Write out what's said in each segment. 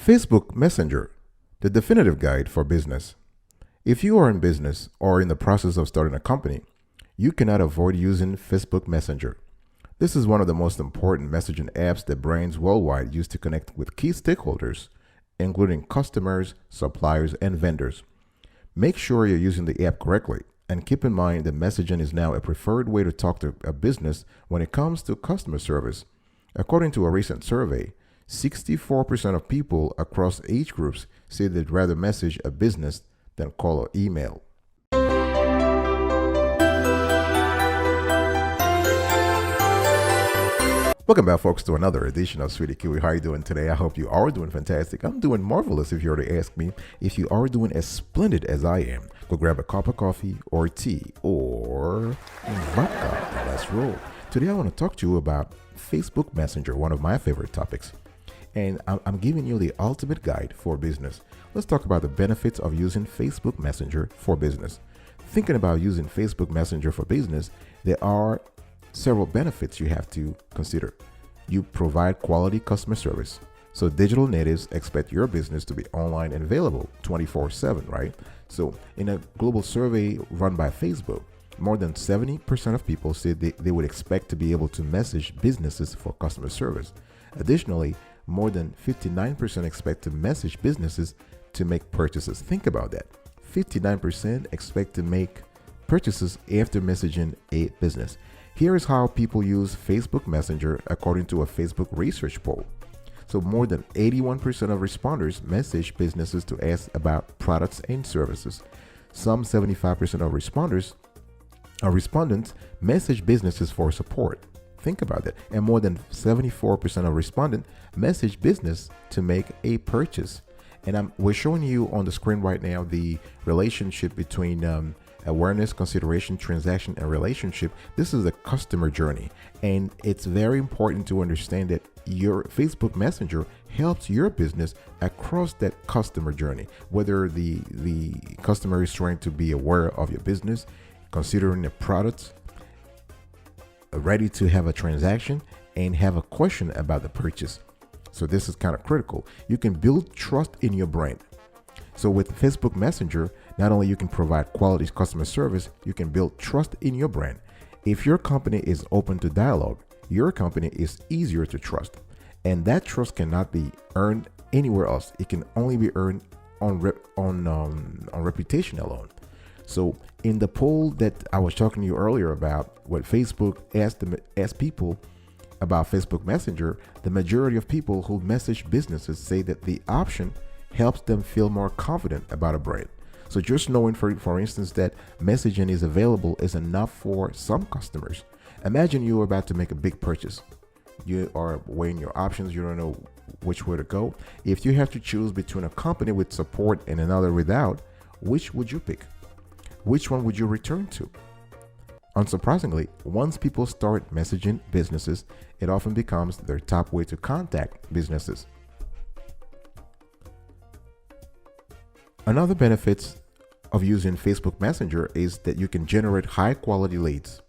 Facebook Messenger, the definitive guide for business. If you are in business or in the process of starting a company, you cannot avoid using Facebook Messenger. This is one of the most important messaging apps that brands worldwide use to connect with key stakeholders, including customers, suppliers, and vendors. Make sure you're using the app correctly, and keep in mind that messaging is now a preferred way to talk to a business when it comes to customer service. According to a recent survey, 64% of people across age groups say they'd rather message a business than call or email. Welcome back, folks, to another edition of Sweetie Kiwi. How are you doing today? I hope you are doing fantastic. I'm doing marvelous, if you were to ask me. If you are doing as splendid as I am, go grab a cup of coffee or tea or vodka and let's roll. Today I want to talk to you about Facebook Messenger, one of my favorite topics. And I'm giving you the ultimate guide for business. Let's talk about the benefits of using Facebook Messenger for business. Thinking about using Facebook Messenger for business, there are several benefits you have to consider. You provide quality customer service. So digital natives expect your business to be online and available 24/7, right? So in a global survey run by Facebook, more than 70% of people said they would expect to be able to message businesses for customer service. Additionally, more than 59% expect to message businesses to make purchases. Think about that. 59% expect to make purchases after messaging a business. Here is how people use Facebook Messenger according to a Facebook research poll. So more than 81% of responders message businesses to ask about products and services. Some 75% of respondents message businesses for support. Think about that. And more than 74% of respondents message business to make a purchase. And we're showing you on the screen right now the relationship between awareness, consideration, transaction, and relationship. This is the customer journey. And it's very important to understand that your Facebook Messenger helps your business across that customer journey. Whether the customer is trying to be aware of your business, considering the products, ready to have a transaction, and have a question about the purchase. So this is kind of critical. You can build trust in your brand. So with Facebook Messenger, not only you can provide quality customer service, you can build trust in your brand. If your company is open to dialogue, your company is easier to trust. And that trust cannot be earned anywhere else. It can only be earned on reputation alone. So in the poll that I was talking to you earlier about, what Facebook asked people about Facebook Messenger, the majority of people who message businesses say that the option helps them feel more confident about a brand. So just knowing, for instance, that messaging is available is enough for some customers. Imagine you are about to make a big purchase. You are weighing your options. You don't know which way to go. If you have to choose between a company with support and another without, which would you pick? Which one would you return to? Unsurprisingly, once people start messaging businesses, it often becomes their top way to contact businesses. Another benefit of using Facebook Messenger is that you can generate high quality leads.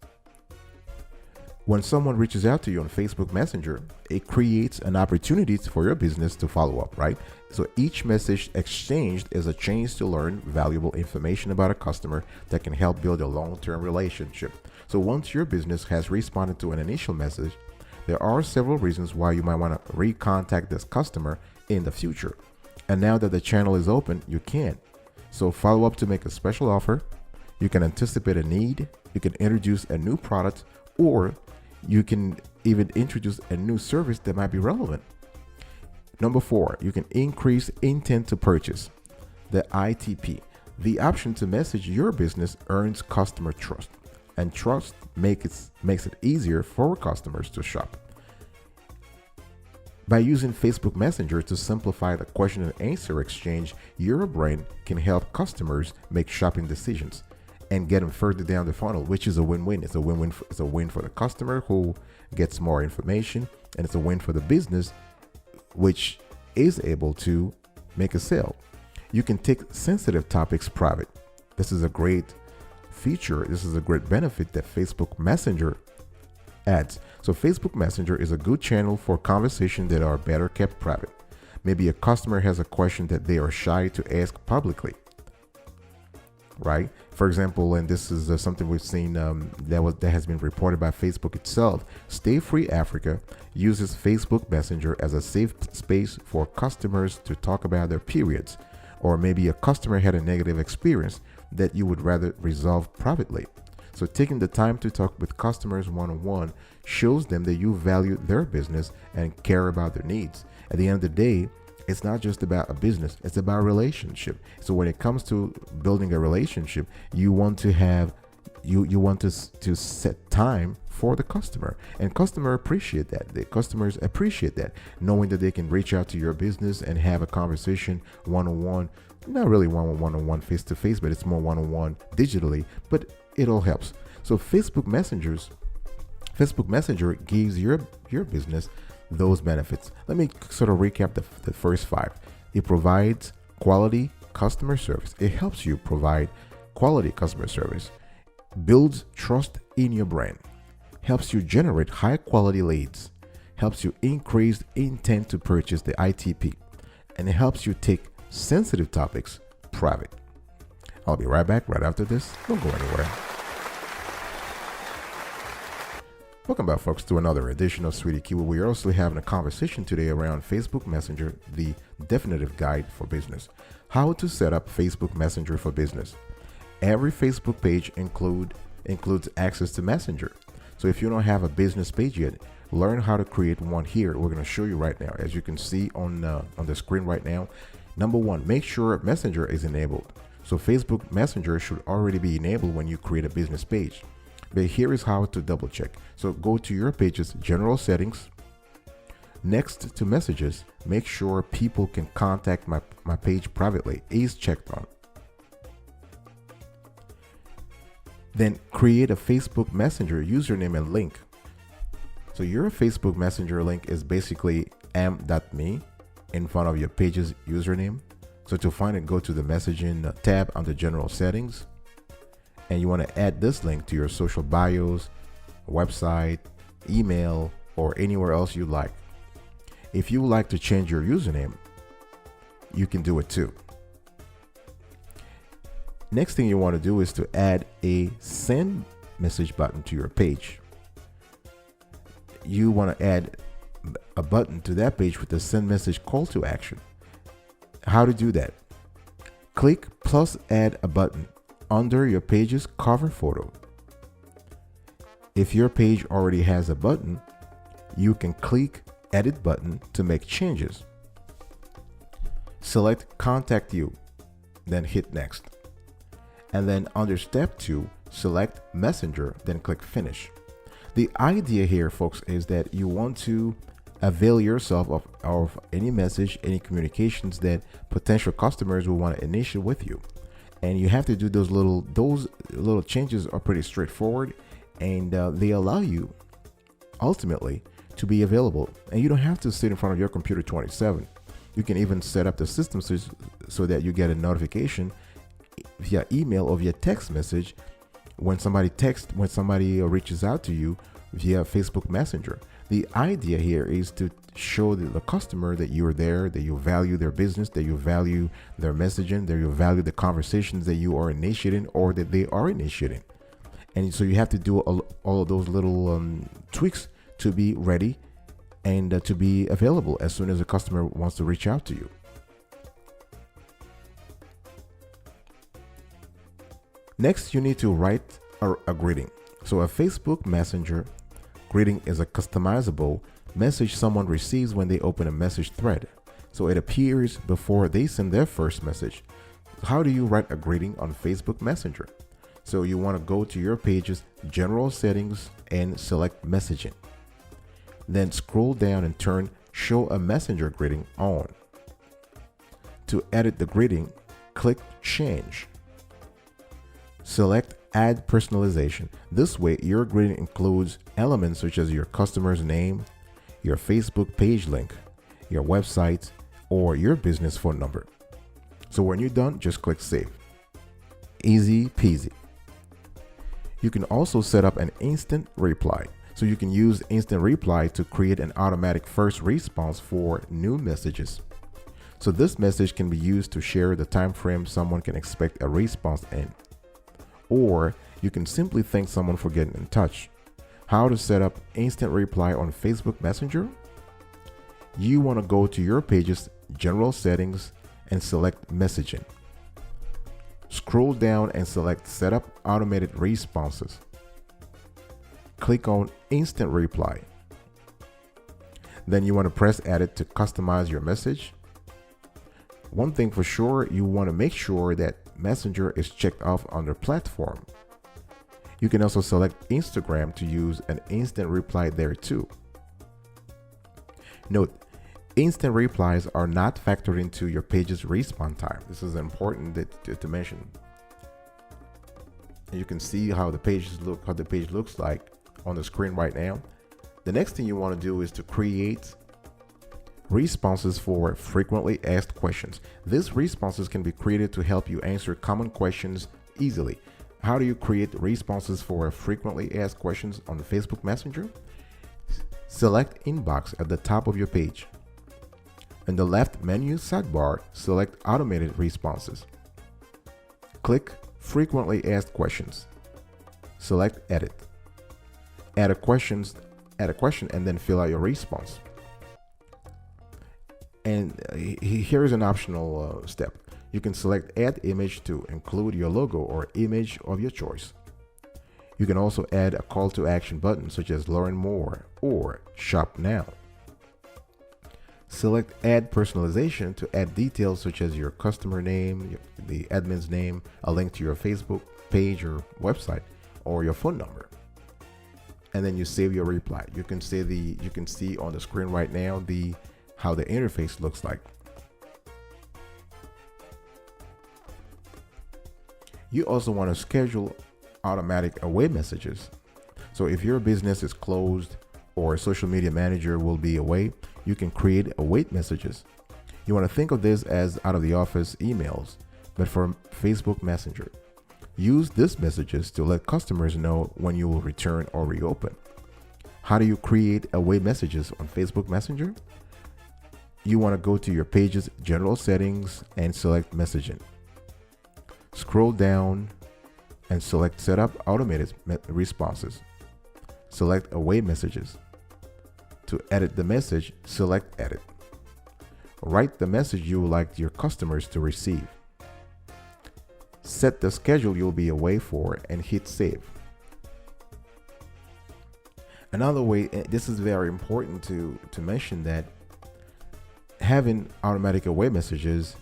When someone reaches out to you on Facebook Messenger, it creates an opportunity for your business to follow up, right? So each message exchanged is a chance to learn valuable information about a customer that can help build a long-term relationship. So once your business has responded to an initial message, there are several reasons why you might want to recontact this customer in the future. And now that the channel is open, you can. So follow up to make a special offer. You can anticipate a need. You can introduce a new product, or you can even introduce a new service that might be relevant. Number 4, you can increase intent to purchase. The ITP, the option to message your business, earns customer trust, and trust makes it easier for customers to shop. By using Facebook Messenger to simplify the question and answer exchange, your brand can help customers make shopping decisions and get them further down the funnel, which is a win-win. It's a win-win. It's a win for the customer who gets more information, and it's a win for the business, which is able to make a sale. You can take sensitive topics private. This is a great feature. This is a great benefit that Facebook Messenger adds. So Facebook Messenger is a good channel for conversations that are better kept private. Maybe a customer has a question that they are shy to ask publicly, right? For example, and this is something we've seen that has been reported by Facebook itself. Stay Free Africa uses Facebook Messenger as a safe space for customers to talk about their periods, or maybe a customer had a negative experience that you would rather resolve privately. So taking the time to talk with customers one-on-one shows them that you value their business and care about their needs. At the end of the day, it's not just about a business, it's about a relationship. So when it comes to building a relationship, you want to have you want to set time for the customer, and customer appreciate that. The customers appreciate that, knowing that they can reach out to your business and have a conversation one-on-one, not really one-on-one face-to-face, but it's more one-on-one digitally, but it all helps. So Facebook Messenger gives your business those benefits. Let me sort of recap the first 5. It provides quality customer service. It helps you provide quality customer service, builds trust in your brand, helps you generate high quality leads, helps you increase intent to purchase, the ITP, and it helps you take sensitive topics private. I'll be right back right after this. Don't go anywhere. Welcome back, folks, to another edition of Sweetie Kiwi. We are also having a conversation today around Facebook Messenger, the definitive guide for business. How to set up Facebook Messenger for business. Every Facebook page includes access to Messenger. So if you don't have a business page yet, learn how to create one here. We're going to show you right now. As you can see on the screen right now, number 1, make sure Messenger is enabled. So Facebook Messenger should already be enabled when you create a business page. But here is how to double check. So go to your page's general settings. Next to messages, make sure people can contact my page privately is checked on. Then create a Facebook Messenger username and link. So your Facebook Messenger link is basically m.me in front of your page's username. So to find it, go to the messaging tab under general settings. And you want to add this link to your social bios, website, email, or anywhere else you like. If you would like to change your username, you can do it too. Next thing you want to do is to add a send message button to your page. You want to add a button to that page with the send message call to action. How to do that? Click plus add a button under your page's cover photo. If your page already has a button, you can click edit button to make changes. Select contact you, then hit next. And then under step 2, select messenger, then click finish. The idea here, folks, is that you want to avail yourself of any message, any communications that potential customers will want to initiate with you. And you have to do those little changes are pretty straightforward, and they allow you ultimately to be available. And you don't have to sit in front of your computer 27. You can even set up the system so that you get a notification via email or via text message when somebody reaches out to you via Facebook Messenger. The idea here is to show the customer that you're there, that you value their business, that you value their messaging, that you value the conversations that you are initiating or that they are initiating. And so you have to do all of those little tweaks to be ready and to be available as soon as a customer wants to reach out to you. Next, you need to write a greeting. So a Facebook Messenger greeting is a customizable message someone receives when they open a message thread. So it appears before they send their first message. How do you write a greeting on Facebook Messenger? So you want to go to your page's general settings and select messaging. Then scroll down and turn show a messenger greeting on. To edit the greeting, click change. Select add personalization. This way, your greeting includes elements such as your customer's name, your Facebook page link, your website, or your business phone number. So when you're done, just click save. Easy peasy. You can also set up an instant reply. So you can use instant reply to create an automatic first response for new messages. So this message can be used to share the time frame someone can expect a response in. Or you can simply thank someone for getting in touch. How to set up instant reply on Facebook Messenger? You want to go to your page's general settings and select messaging. Scroll down and select set up automated responses. Click on instant reply. Then you want to press edit to customize your message. One thing for sure, you want to make sure that Messenger is checked off under platform. You can also select Instagram to use an instant reply there too. Note, instant replies are not factored into your page's response time. This is important to mention. And you can see how the page looks like on the screen right now. The next thing you want to do is to create responses for frequently asked questions. These responses can be created to help you answer common questions easily. How do you create responses for frequently asked questions on Facebook Messenger? Select Inbox at the top of your page. In the left menu sidebar, select Automated Responses. Click Frequently Asked Questions. Select Edit. Add a question and then fill out your response. And here's an optional step. You can select Add Image to include your logo or image of your choice. You can also add a call to action button such as Learn More or Shop Now. Select Add Personalization to add details such as your customer name, the admin's name, a link to your Facebook page or website, or your phone number. And then you save your reply. You can see on the screen right now how the interface looks like. You also want to schedule automatic away messages. So if your business is closed or a social media manager will be away, you can create await messages. You want to think of this as out of the office emails, but for Facebook Messenger. Use these messages to let customers know when you will return or reopen. How do you create away messages on Facebook Messenger? You want to go to your page's general settings and select messaging. Scroll down and select set up automated responses. Select away messages. To edit the message, select edit. Write the message you would like your customers to receive. Set the schedule you'll be away for and hit save. Another way, this is very important to mention, that having automatic away messages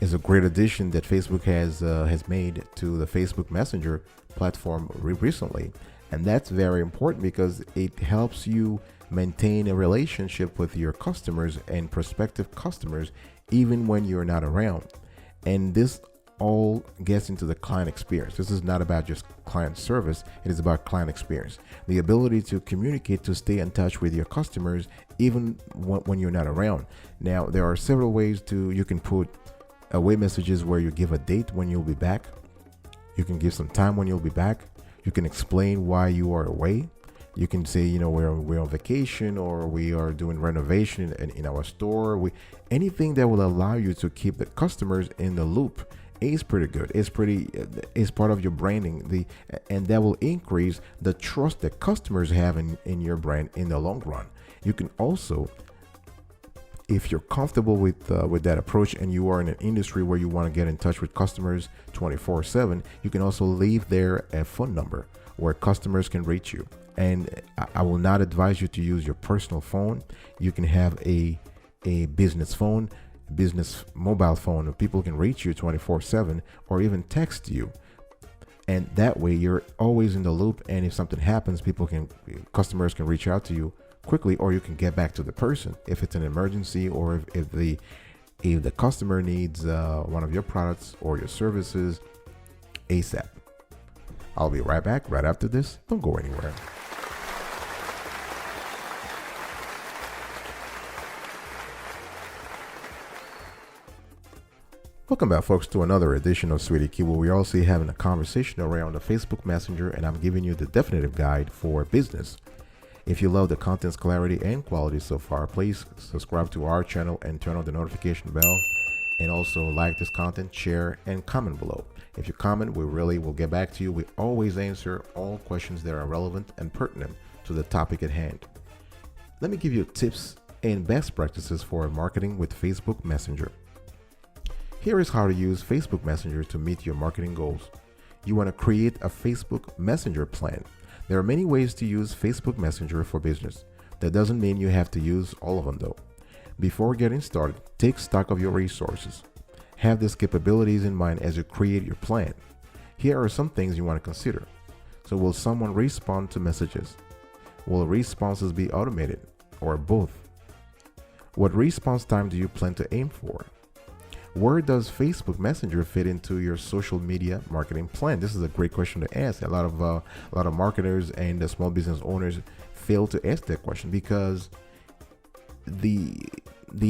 is a great addition that Facebook has made to the Facebook Messenger platform recently. And that's very important because it helps you maintain a relationship with your customers and prospective customers even when you're not around. And this all gets into the client experience. This is not about just client service, it is about client experience. The ability to communicate, to stay in touch with your customers even when you're not around. Now, there are several ways you can put away messages where you give a date when you'll be back. You can give some time when you'll be back. You can explain why you are away. You can say, we're on vacation, or we are doing renovation in our store. Anything that will allow you to keep the customers in the loop is pretty good. It's part of your branding, and that will increase the trust that customers have in your brand in the long run. You can also, if you're comfortable with that approach and you are in an industry where you want to get in touch with customers 24/7, you can also leave there a phone number where customers can reach you. And I will not advise you to use your personal phone. You can have a business phone, business mobile phone, where people can reach you 24/7 or even text you. And that way you're always in the loop. And if something happens, customers can reach out to you quickly, or you can get back to the person if it's an emergency, or if the customer needs one of your products or your services ASAP. I'll be right back right after this. Don't go anywhere. Welcome back, folks, to another edition of Sweetie Key, where we're also having a conversation around the Facebook Messenger, and I'm giving you the definitive guide for business. If you love the content's clarity and quality so far, please subscribe to our channel and turn on the notification bell And also like this content, share, and comment below. If you comment, we really will get back to you. We always answer all questions that are relevant and pertinent to the topic at hand. Let me give you tips and best practices for marketing with Facebook Messenger. Here is how to use Facebook Messenger to meet your marketing goals. You want to create a Facebook Messenger plan. There are many ways to use Facebook Messenger for business. That doesn't mean you have to use all of them though. Before getting started, take stock of your resources. Have these capabilities in mind as you create your plan. Here are some things you want to consider. So will someone respond to messages? Will responses be automated or both? What response time do you plan to aim for? Where does Facebook Messenger fit into your social media marketing plan? This is a great question to ask. A lot of marketers and small business owners fail to ask that question because the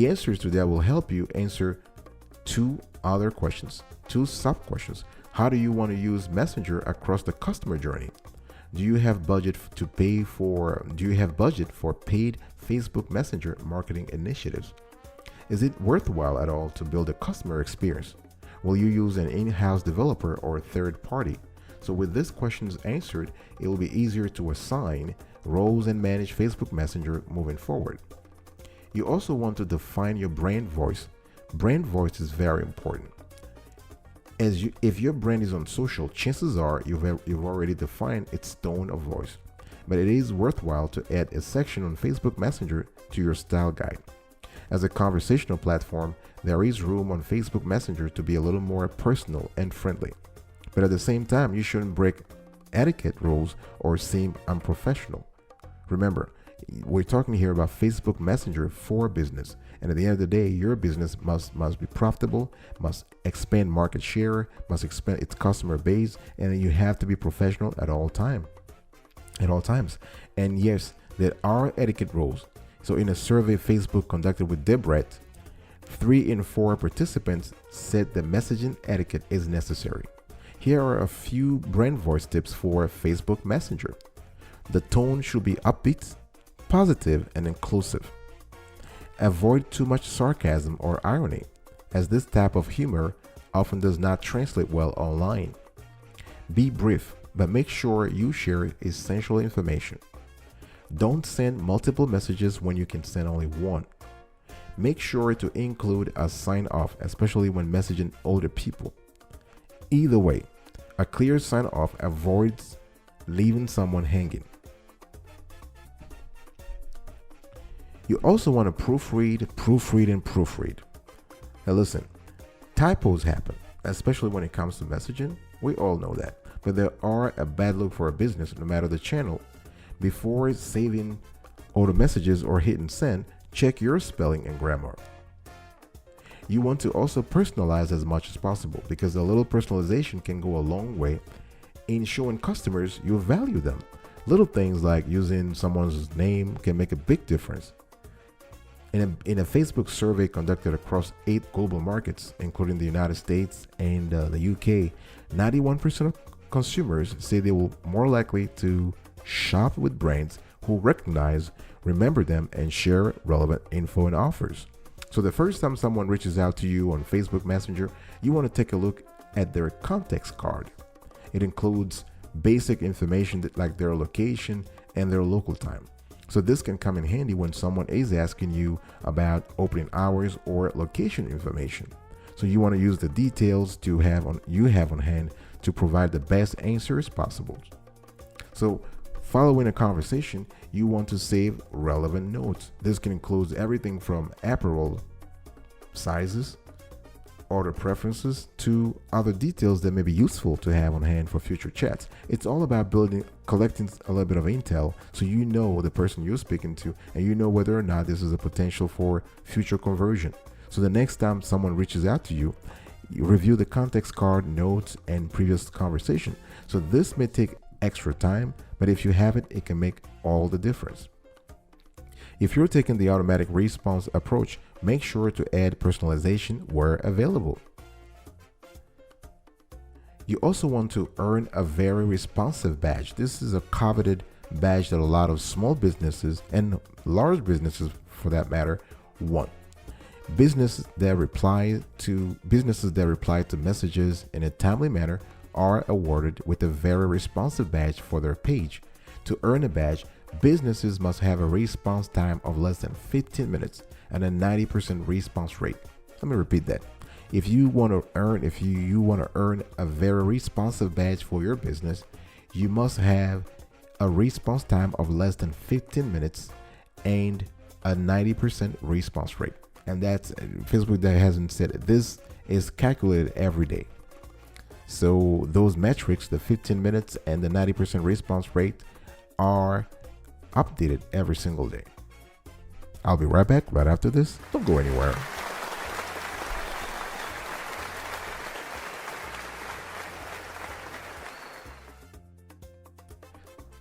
answers to that will help you answer two other questions, two sub questions. How do you want to use Messenger across the customer journey? Do you have budget for paid Facebook Messenger marketing initiatives? Is it worthwhile at all to build a customer experience? Will you use an in-house developer or third party? So with these questions answered, it will be easier to assign roles and manage Facebook Messenger moving forward. You also want to define your brand voice. Brand voice is very important. If your brand is on social, chances are you've already defined its tone of voice. But it is worthwhile to add a section on Facebook Messenger to your style guide. As a conversational platform, there is room on Facebook Messenger to be a little more personal and friendly. But at the same time, you shouldn't break etiquette rules or seem unprofessional. Remember, we're talking here about Facebook Messenger for business. And at the end of the day, your business must be profitable, must expand market share, must expand its customer base, and you have to be professional at all times. And yes, there are etiquette rules. So in a survey Facebook conducted with Debret, 3 in 4 participants said the messaging etiquette is necessary. Here are a few brand voice tips for Facebook Messenger. The tone should be upbeat, positive, and inclusive. Avoid too much sarcasm or irony, as this type of humor often does not translate well online. Be brief, but make sure you share essential information. Don't send multiple messages when you can send only one. Make sure to include a sign-off, especially when messaging older people. Either way, a clear sign-off avoids leaving someone hanging. You also want to proofread. Now listen, typos happen, especially when it comes to messaging. We all know that. But there are a bad look for a business, no matter the channel. Before saving auto messages or hitting send, check your spelling and grammar. You want to also personalize as much as possible because a little personalization can go a long way in showing customers you value them. Little things like using someone's name can make a big difference. In a Facebook survey conducted across 8 global markets, including the United States and the UK, 91% of consumers say they will more likely to shop with brands who recognize, remember them, and share relevant info and offers. So the first time someone reaches out to you on Facebook Messenger, you want to take a look at their context card. It includes basic information like their location and their local time. So this can come in handy when someone is asking you about opening hours or location information. So you want to use the details you have on hand to provide the best answers possible. So following a conversation, you want to save relevant notes. This can include everything from apparel sizes, order preferences, to other details that may be useful to have on hand for future chats. It's all about collecting a little bit of intel so you know the person you're speaking to and you know whether or not this is a potential for future conversion. So the next time someone reaches out to you, you review the context card, notes, and previous conversation. So this may take extra time, but if you have it, it can make all the difference. If you're taking the automatic response approach, make sure to add personalization where available. You also want to earn a very responsive badge. This is a coveted badge that a lot of small businesses and large businesses for that matter want. Businesses that reply to messages in a timely manner are awarded with a very responsive badge for their page. To earn a badge, businesses must have a response time of less than 15 minutes and a 90% response rate. Let me repeat that. If you want to earn a very responsive badge for your business, you must have a response time of less than 15 minutes and a 90% response rate. And that's Facebook that hasn't said it. This is calculated every day. So those metrics, the 15 minutes and the 90% response rate, are updated every single day. I'll be right back right after this. Don't go anywhere.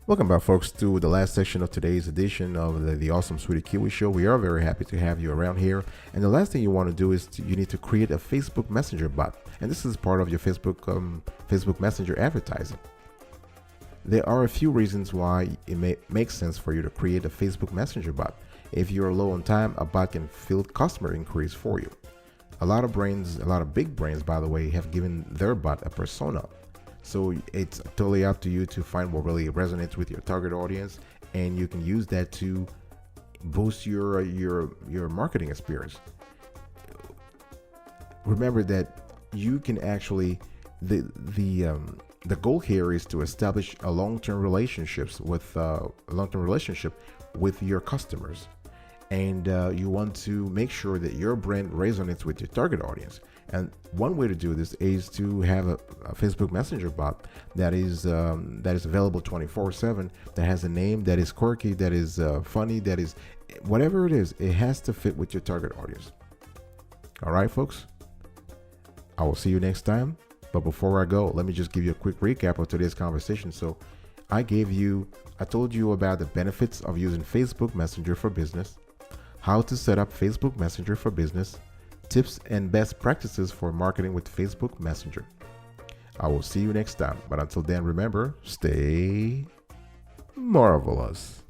Welcome back, folks, to the last section of today's edition of the Awesome Sweetie Kiwi Show. We are very happy to have you around here. And the last thing you want to do is you need to create a Facebook Messenger bot. And this is part of your Facebook Messenger advertising. There are a few reasons why it makes sense for you to create a Facebook Messenger bot. If you're low on time, a bot can field customer inquiries for you. A lot of big brands, by the way, have given their bot a persona. So it's totally up to you to find what really resonates with your target audience, and you can use that to boost your marketing experience. Remember that you can actually the goal here is to establish a long-term relationship with your customers, and you want to make sure that your brand resonates with your target audience. And one way to do this is to have a Facebook Messenger bot that is available 24/7, that has a name that is quirky, that is funny, that is whatever it is. It has to fit with your target audience. All right, folks. I will see you next time. But before I go, let me just give you a quick recap of today's conversation. So I told you about the benefits of using Facebook Messenger for business, how to set up Facebook Messenger for business, tips and best practices for marketing with Facebook Messenger. I will see you next time. But until then, remember, stay marvelous.